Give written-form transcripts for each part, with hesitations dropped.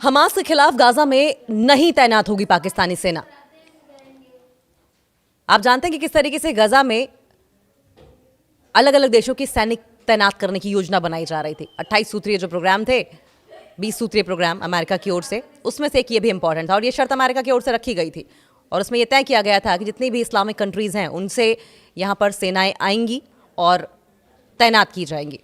Hamas के खिलाफ Gaza में नहीं तैनात होगी पाकिस्तानी सेना। आप जानते हैं कि किस तरीके से गाजा में अलग अलग देशों की सैनिक तैनात करने की योजना बनाई जा रही थी। 28 सूत्रीय जो प्रोग्राम थे, 20 सूत्रीय प्रोग्राम अमेरिका की ओर से, उसमें से एक ये भी इंपॉर्टेंट था और ये शर्त अमेरिका की ओर से रखी गई थी और उसमें यह तय किया गया था कि जितनी भी इस्लामिक कंट्रीज हैं उनसे यहां पर सेनाएं आएंगी और तैनात की जाएंगी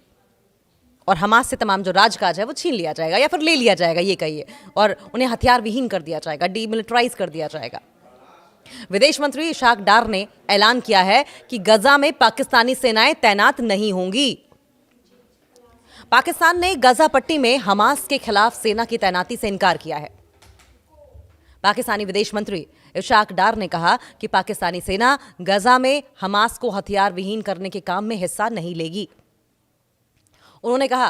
और हमास से तमाम जो राजकाज है वो छीन लिया जाएगा या फिर ले लिया जाएगा, ये कहिए, और उन्हें हथियार विहीन कर दिया जाएगा, डीमिलिटराइज कर दिया जाएगा। विदेश मंत्री इशाक डार ने ऐलान किया है कि गजा में पाकिस्तानी सेनाएं तैनात नहीं होंगी। पाकिस्तान ने गजा पट्टी में हमास के खिलाफ सेना की तैनाती से इनकार किया है। पाकिस्तानी विदेश मंत्री इशाक डार ने कहा कि पाकिस्तानी सेना गजा में हमास को हथियार विहीन करने के काम में हिस्सा नहीं लेगी। उन्होंने कहा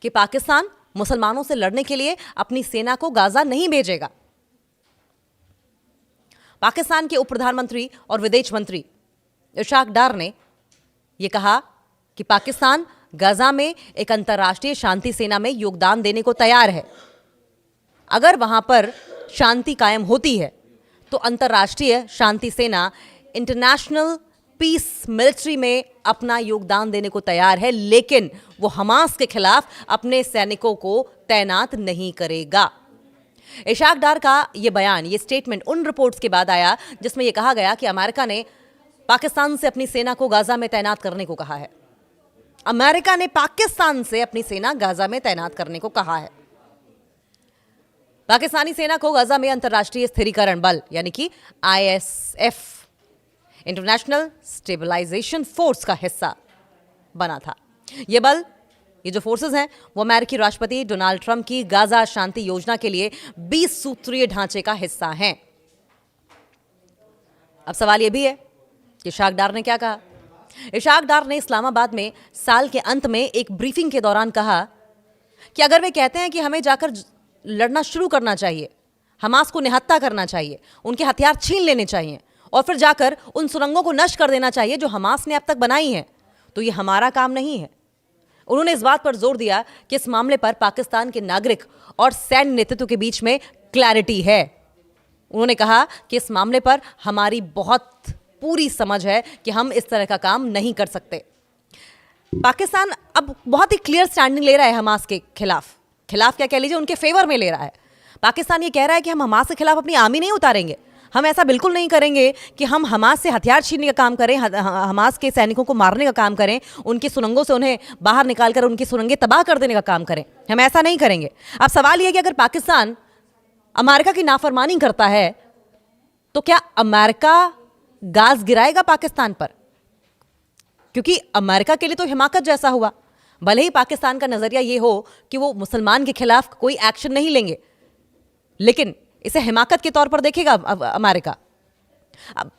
कि पाकिस्तान मुसलमानों से लड़ने के लिए अपनी सेना को गाजा नहीं भेजेगा। पाकिस्तान के उप प्रधानमंत्री और विदेश मंत्री इशाक डार ने यह कहा कि पाकिस्तान गाजा में एक अंतर्राष्ट्रीय शांति सेना में योगदान देने को तैयार है। अगर वहां पर शांति कायम होती है तो अंतर्राष्ट्रीय शांति सेना इंटरनेशनल पीस मिलिट्री में अपना योगदान देने को तैयार है, लेकिन वो हमास के खिलाफ अपने सैनिकों को तैनात नहीं करेगा। इशाक डार का ये बयान, ये स्टेटमेंट उन रिपोर्ट्स के बाद आया जिसमें यह कहा गया कि अमेरिका ने पाकिस्तान से अपनी सेना को गाजा में तैनात करने को कहा है। अमेरिका ने पाकिस्तान से अपनी सेना गाजा में तैनात करने को कहा है। पाकिस्तानी सेना को गाजा में अंतर्राष्ट्रीय स्थिरीकरण बल यानी कि ISF, इंटरनेशनल स्टेबलाइजेशन फोर्स का हिस्सा बना था। यह बल, ये जो फोर्सेस हैं, वो अमेरिकी राष्ट्रपति डोनाल्ड ट्रंप की गाजा शांति योजना के लिए 20 सूत्रीय ढांचे का हिस्सा हैं। अब सवाल यह भी है कि इशाक डार ने क्या कहा। इशाक डार ने इस्लामाबाद में साल के अंत में एक ब्रीफिंग के दौरान कहा कि अगर वे कहते हैं कि हमें जाकर लड़ना शुरू करना चाहिए, हमास को निहत्था करना चाहिए, उनके हथियार छीन लेने चाहिए और फिर जाकर उन सुरंगों को नष्ट कर देना चाहिए जो हमास ने अब तक बनाई हैं, तो ये हमारा काम नहीं है। उन्होंने इस बात पर जोर दिया कि इस मामले पर पाकिस्तान के नागरिक और सैन्य नेतृत्व के बीच में क्लैरिटी है। उन्होंने कहा कि इस मामले पर हमारी बहुत पूरी समझ है कि हम इस तरह का काम नहीं कर सकते। पाकिस्तान अब बहुत ही क्लियर स्टैंडिंग ले रहा है हमास के खिलाफ क्या कह लीजिए, उनके फेवर में ले रहा है। पाकिस्तान ये कह रहा है कि हम हमास के खिलाफ अपनी आर्मी नहीं उतारेंगे, हम ऐसा बिल्कुल नहीं करेंगे कि हम हमास से हथियार छीनने का काम करें, हमास के सैनिकों को मारने का काम करें, उनकी सुरंगों से उन्हें बाहर निकालकर उनकी सुरंगें तबाह कर देने का काम करें। हम ऐसा नहीं करेंगे। अब सवाल यह कि अगर पाकिस्तान अमेरिका की नाफरमानी करता है तो क्या अमेरिका गाज गिराएगा पाकिस्तान पर? क्योंकि अमेरिका के लिए तो हिमाकत जैसा हुआ। भले ही पाकिस्तान का नजरिया यह हो कि वो मुसलमान के खिलाफ कोई एक्शन नहीं लेंगे, लेकिन इसे हिमाकत के तौर पर देखेगा अमेरिका।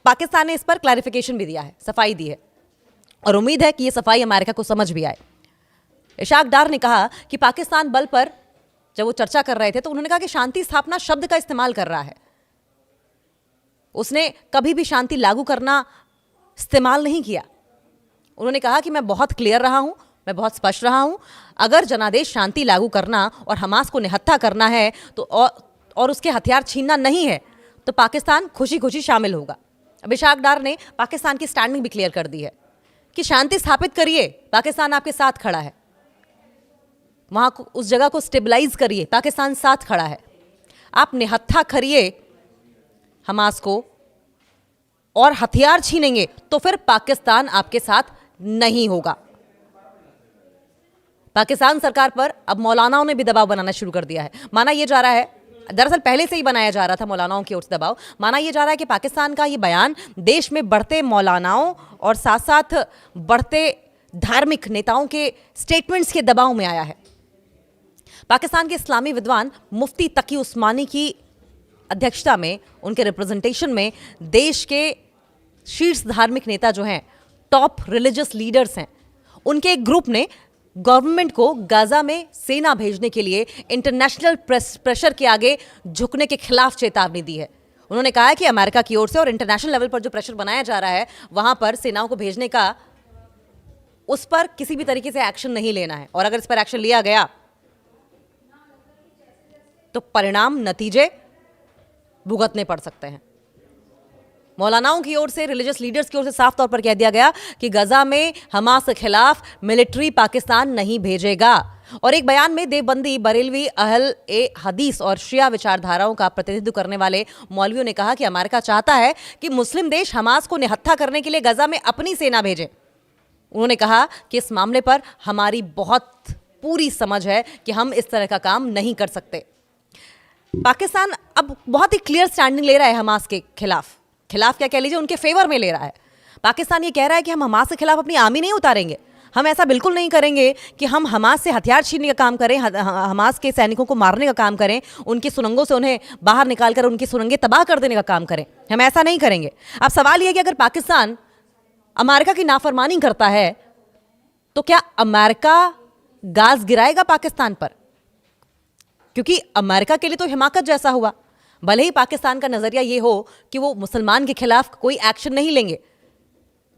पाकिस्तान ने इस पर क्लैरिफिकेशन भी दिया है, सफाई दी है और उम्मीद है कि यह सफाई अमेरिका को समझ भी आए। इशाक डार ने कहा कि पाकिस्तान बल पर जब वो चर्चा कर रहे थे तो उन्होंने कहा कि शांति स्थापना शब्द का इस्तेमाल कर रहा है। उसने कभी भी शांति लागू करना इस्तेमाल नहीं किया। उन्होंने कहा कि मैं बहुत क्लियर रहा हूं, मैं बहुत स्पष्ट रहा हूं। अगर जनादेश शांति लागू करना और हमास को निहत्था करना है तो और उसके हथियार छीनना नहीं है तो पाकिस्तान खुशी खुशी शामिल होगा। अब इशाक डार ने पाकिस्तान की स्टैंडिंग भी क्लियर कर दी है कि शांति स्थापित करिए, पाकिस्तान आपके साथ खड़ा है। वहां उस जगह को स्टेबलाइज करिए, पाकिस्तान साथ खड़ा है। आप निहत्था करिए हमास को और हथियार छीनेंगे तो फिर पाकिस्तान आपके साथ नहीं होगा। पाकिस्तान सरकार पर अब मौलानाओं ने भी दबाव बनाना शुरू कर दिया है। माना यह जा रहा है, दरअसल पहले से ही बनाया जा रहा था मौलानाओं की ओर से दबाव, माना यह जा रहा है कि पाकिस्तान का यह बयान देश में बढ़ते मौलानाओं और साथ साथ बढ़ते धार्मिक नेताओं के स्टेटमेंट्स के दबाव में आया है। पाकिस्तान के इस्लामी विद्वान मुफ्ती तकी उस्मानी की अध्यक्षता में, उनके रिप्रेजेंटेशन में देश के शीर्ष धार्मिक नेता जो हैं, टॉप रिलीजियस लीडर्स हैं, उनके एक ग्रुप ने गवर्नमेंट को गाजा में सेना भेजने के लिए इंटरनेशनल प्रेशर के आगे झुकने के खिलाफ चेतावनी दी है। उन्होंने कहा है कि अमेरिका की ओर से और इंटरनेशनल लेवल पर जो प्रेशर बनाया जा रहा है वहां पर सेनाओं को भेजने का, उस पर किसी भी तरीके से एक्शन नहीं लेना है और अगर इस पर एक्शन लिया गया तो परिणाम, नतीजे भुगतने पड़ सकते हैं। मौलानाओं की ओर से, रिलीजियस लीडर्स की ओर से साफ तौर पर कह दिया गया कि गजा में हमास के खिलाफ मिलिट्री पाकिस्तान नहीं भेजेगा। और एक बयान में देवबंदी, बरेलवी, अहल ए हदीस और शिया विचारधाराओं का प्रतिनिधित्व करने वाले मौलवियों ने कहा कि अमेरिका चाहता है कि मुस्लिम देश हमास को निहत्था करने के लिए गजा में अपनी सेना भेजें। उन्होंने कहा कि इस मामले पर हमारी बहुत पूरी समझ है कि हम इस तरह का काम नहीं कर सकते। पाकिस्तान अब बहुत ही क्लियर स्टैंडिंग ले रहा है हमास के खिलाफ क्या कह लीजिए, उनके फेवर में ले रहा है। पाकिस्तान ये कह रहा है कि हम हमास के खिलाफ अपनी आर्मी नहीं उतारेंगे, हम ऐसा बिल्कुल नहीं करेंगे कि हम हमास से हथियार छीनने का काम करें, हमास के सैनिकों को मारने का काम करें, उनकी सुरंगों से उन्हें बाहर निकालकर उनकी सुरंगें तबाह कर देने का काम करें। हम ऐसा नहीं करेंगे। अब सवाल यह कि अगर पाकिस्तान अमेरिका की नाफरमानी करता है तो क्या अमेरिका गाज गिराएगा पाकिस्तान पर? क्योंकि अमेरिका के लिए तो हिमाकत जैसा हुआ। भले ही पाकिस्तान का नजरिया यह हो कि वो मुसलमान के खिलाफ कोई एक्शन नहीं लेंगे,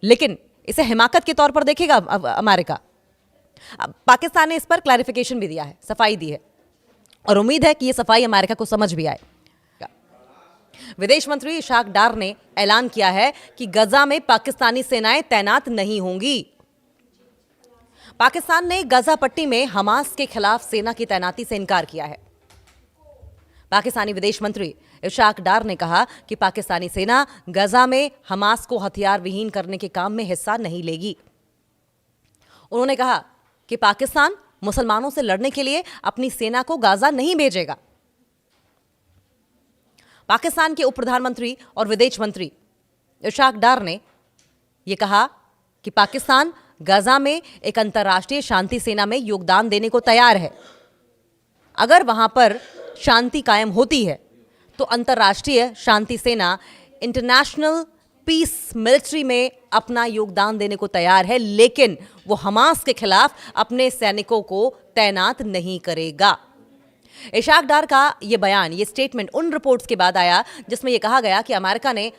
लेकिन इसे हिमाकत के तौर पर देखेगा अमेरिका। पाकिस्तान ने इस पर क्लैरिफिकेशन भी दिया है, सफाई दी है, और उम्मीद है कि यह सफाई अमेरिका को समझ भी आए। विदेश मंत्री इशाक डार ने ऐलान किया है कि गजा में पाकिस्तानी सेनाएं तैनात नहीं होंगी। पाकिस्तान ने गजा पट्टी में हमास के खिलाफ सेना की तैनाती से इनकार किया है। पाकिस्तानी विदेश मंत्री इशाक डार ने कहा कि पाकिस्तानी सेना गजा में हमास को हथियार विहीन करने के काम में हिस्सा नहीं लेगी। उन्होंने कहा कि पाकिस्तान मुसलमानों से लड़ने के लिए अपनी सेना को गाजा नहीं भेजेगा। पाकिस्तान के उप प्रधानमंत्री और विदेश मंत्री इशाक डार ने यह कहा कि पाकिस्तान गजा में एक अंतर्राष्ट्रीय शांति सेना में योगदान देने को तैयार है। अगर वहां पर शांति कायम होती है तो अंतर्राष्ट्रीय शांति सेना इंटरनेशनल पीस मिलिट्री में अपना योगदान देने को तैयार है, लेकिन वो हमास के खिलाफ अपने सैनिकों को तैनात नहीं करेगा। इशाक डार का ये बयान, ये स्टेटमेंट उन रिपोर्ट्स के बाद आया जिसमें यह कहा गया कि अमेरिका ने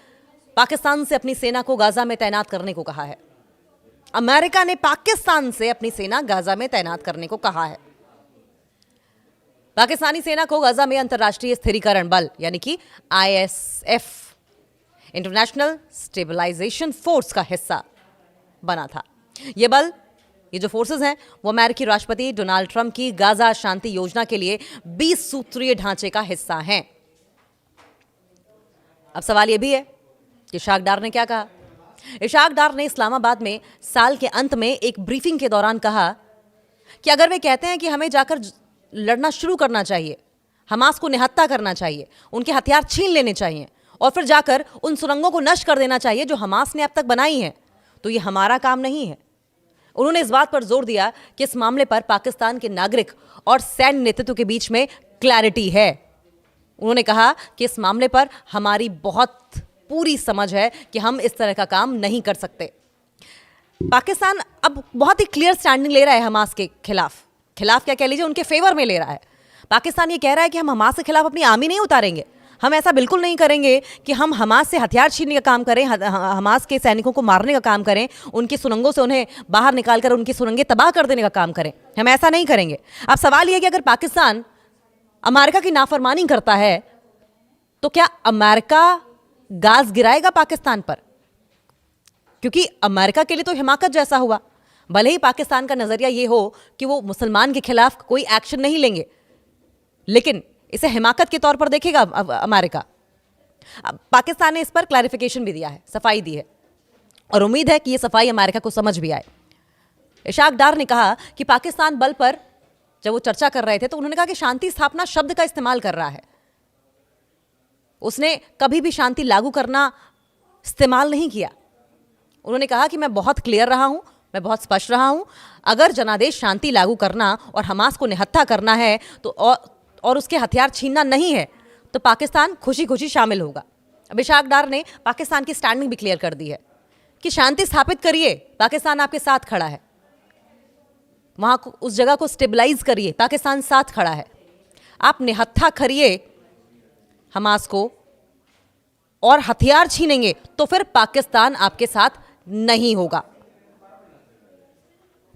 पाकिस्तान से अपनी सेना को गाजा में तैनात करने को कहा है। अमेरिका ने पाकिस्तान से अपनी सेना गाजा में तैनात करने को कहा है। पाकिस्तानी सेना को गाजा में अंतर्राष्ट्रीय स्थिरीकरण बल यानी कि ISF, इंटरनेशनल स्टेबलाइजेशन फोर्स का हिस्सा बना था। यह बल, ये जो फोर्सेस हैं, वो अमेरिकी राष्ट्रपति डोनाल्ड ट्रंप की गाजा शांति योजना के लिए 20 सूत्रीय ढांचे का हिस्सा हैं। अब सवाल यह भी है कि इशाक डार ने क्या कहा। इशाक डार ने इस्लामाबाद में साल के अंत में एक ब्रीफिंग के दौरान कहा कि अगर वे कहते हैं कि हमें जाकर लड़ना शुरू करना चाहिए, हमास को निहत्था करना चाहिए, उनके हथियार छीन लेने चाहिए और फिर जाकर उन सुरंगों को नष्ट कर देना चाहिए जो हमास ने अब तक बनाई हैं, तो ये हमारा काम नहीं है। उन्होंने इस बात पर जोर दिया कि इस मामले पर पाकिस्तान के नागरिक और सैन्य नेतृत्व के बीच में क्लैरिटी है। उन्होंने कहा कि इस मामले पर हमारी बहुत पूरी समझ है कि हम इस तरह का काम नहीं कर सकते। पाकिस्तान अब बहुत ही क्लियर स्टैंडिंग ले रहा है हमास के खिलाफ क्या कह लीजिए, उनके फेवर में ले रहा है। पाकिस्तान ये कह रहा है कि हम हमास के खिलाफ अपनी आर्मी नहीं उतारेंगे, हम ऐसा बिल्कुल नहीं करेंगे कि हम हमास से हथियार छीनने का काम करें, हमास के सैनिकों को मारने का काम करें, उनकी सुरंगों से उन्हें बाहर निकालकर उनकी सुरंगें तबाह कर देने का काम करें। हम ऐसा नहीं करेंगे। अब सवाल यह है कि अगर पाकिस्तान अमेरिका की नाफरमानी करता है तो क्या अमेरिका गाज गिराएगा पाकिस्तान पर? क्योंकि अमेरिका के लिए तो हिमाकत जैसा हुआ। भले ही पाकिस्तान का नजरिया यह हो कि वो मुसलमान के खिलाफ कोई एक्शन नहीं लेंगे, लेकिन इसे हिमाकत के तौर पर देखेगा अमेरिका। पाकिस्तान ने इस पर क्लैरिफिकेशन भी दिया है, सफाई दी है, और उम्मीद है कि यह सफाई अमेरिका को समझ भी आए। इशाक डार ने कहा कि पाकिस्तान बल पर जब वो चर्चा कर रहे थे तो उन्होंने कहा कि शांति स्थापना शब्द का इस्तेमाल कर रहा है। उसने कभी भी शांति लागू करना इस्तेमाल नहीं किया। उन्होंने कहा कि मैं बहुत क्लियर रहा हूं, मैं बहुत स्पष्ट रहा हूं, अगर जनादेश शांति लागू करना और हमास को निहत्था करना है तो और उसके हथियार छीनना नहीं है तो पाकिस्तान खुशी खुशी शामिल होगा। अब इशाक डार ने पाकिस्तान की स्टैंडिंग भी क्लियर कर दी है कि शांति स्थापित करिए, पाकिस्तान आपके साथ खड़ा है, वहां उस जगह को स्टेबलाइज करिए, पाकिस्तान साथ खड़ा है। आप निहत्था करिए हमास को और हथियार छीनेंगे तो फिर पाकिस्तान आपके साथ नहीं होगा।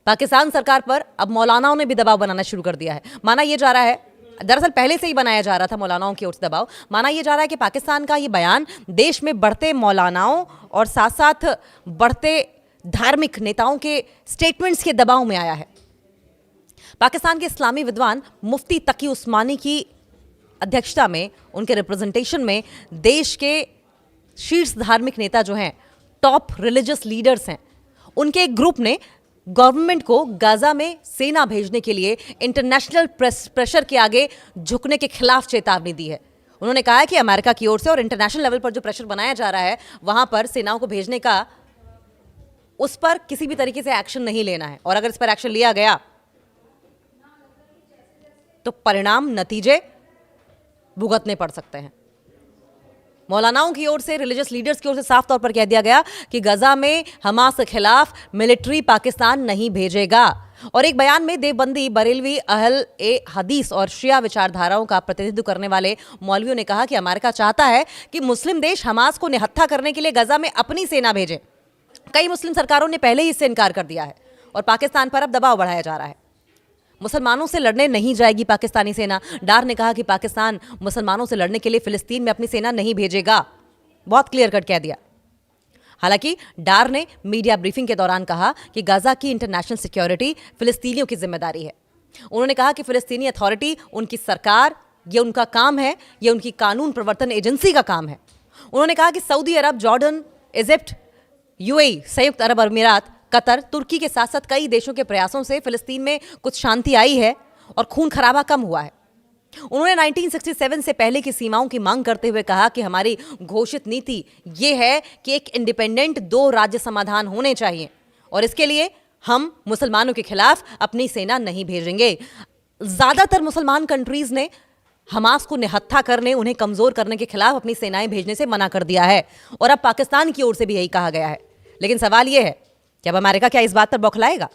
पाकिस्तान सरकार पर अब मौलानाओं ने भी दबाव बनाना शुरू कर दिया है। माना यह जा रहा है दरअसल पहले से ही बनाया जा रहा था मौलानाओं की ओर से दबाव। माना यह जा रहा है कि पाकिस्तान का ये बयान देश में बढ़ते मौलानाओं और साथ साथ बढ़ते धार्मिक नेताओं के स्टेटमेंट्स के दबाव में आया है। पाकिस्तान के इस्लामी विद्वान मुफ्ती तकी उस्मानी की अध्यक्षता में, उनके रिप्रेजेंटेशन में देश के शीर्ष धार्मिक नेता जो हैं, टॉप रिलीजियस लीडर्स हैं, उनके एक ग्रुप ने गवर्नमेंट को गाजा में सेना भेजने के लिए इंटरनेशनल प्रेशर के आगे झुकने के खिलाफ चेतावनी दी है। उन्होंने कहा है कि अमेरिका की ओर से और इंटरनेशनल लेवल पर जो प्रेशर बनाया जा रहा है वहां पर सेनाओं को भेजने का, उस पर किसी भी तरीके से एक्शन नहीं लेना है, और अगर इस पर एक्शन लिया गया तो परिणाम, नतीजे भुगतने पड़ सकते हैं। मौलानाओं की ओर से, रिलीजियस लीडर्स की ओर से साफ तौर पर कह दिया गया कि गजा में हमास के खिलाफ मिलिट्री पाकिस्तान नहीं भेजेगा। और एक बयान में देवबंदी, बरेलवी, अहल ए हदीस और शिया विचारधाराओं का प्रतिनिधित्व करने वाले मौलवियों ने कहा कि अमेरिका चाहता है कि मुस्लिम देश हमास को निहत्था करने के लिए गजा में अपनी सेना भेजें। कई मुस्लिम सरकारों ने पहले ही इससे इनकार कर दिया है और पाकिस्तान पर अब दबाव बढ़ाया जा रहा है। मुसलमानों से लड़ने नहीं जाएगी पाकिस्तानी सेना। डार ने कहा कि पाकिस्तान मुसलमानों से लड़ने के लिए फिलिस्तीन में अपनी सेना नहीं भेजेगा। बहुत क्लियर कट कह दिया। हालांकि डार ने मीडिया ब्रीफिंग के दौरान कहा कि गाजा की इंटरनेशनल सिक्योरिटी फिलिस्तीनियों की जिम्मेदारी है। उन्होंने कहा कि फिलिस्तीनी अथॉरिटी उनकी सरकार, ये उनका काम है, ये उनकी कानून प्रवर्तन एजेंसी का काम है। उन्होंने कहा कि सऊदी अरब, जॉर्डन, इजिप्ट, यूएई, संयुक्त अरब अमीरात, कतर, तुर्की के साथ साथ कई देशों के प्रयासों से फिलिस्तीन में कुछ शांति आई है और खून खराबा कम हुआ है। उन्होंने 1967 से पहले की सीमाओं की मांग करते हुए कहा कि हमारी घोषित नीति ये है कि एक इंडिपेंडेंट 2 राज्य समाधान होने चाहिए और इसके लिए हम मुसलमानों के खिलाफ अपनी सेना नहीं भेजेंगे। ज्यादातर मुसलमान कंट्रीज ने हमास को निहत्था करने, उन्हें कमजोर करने के खिलाफ अपनी सेनाएं भेजने से मना कर दिया है और अब पाकिस्तान की ओर से भी यही कहा गया है। लेकिन सवाल यह है कि अब अमेरिका क्या इस बात पर बौखलाएगा?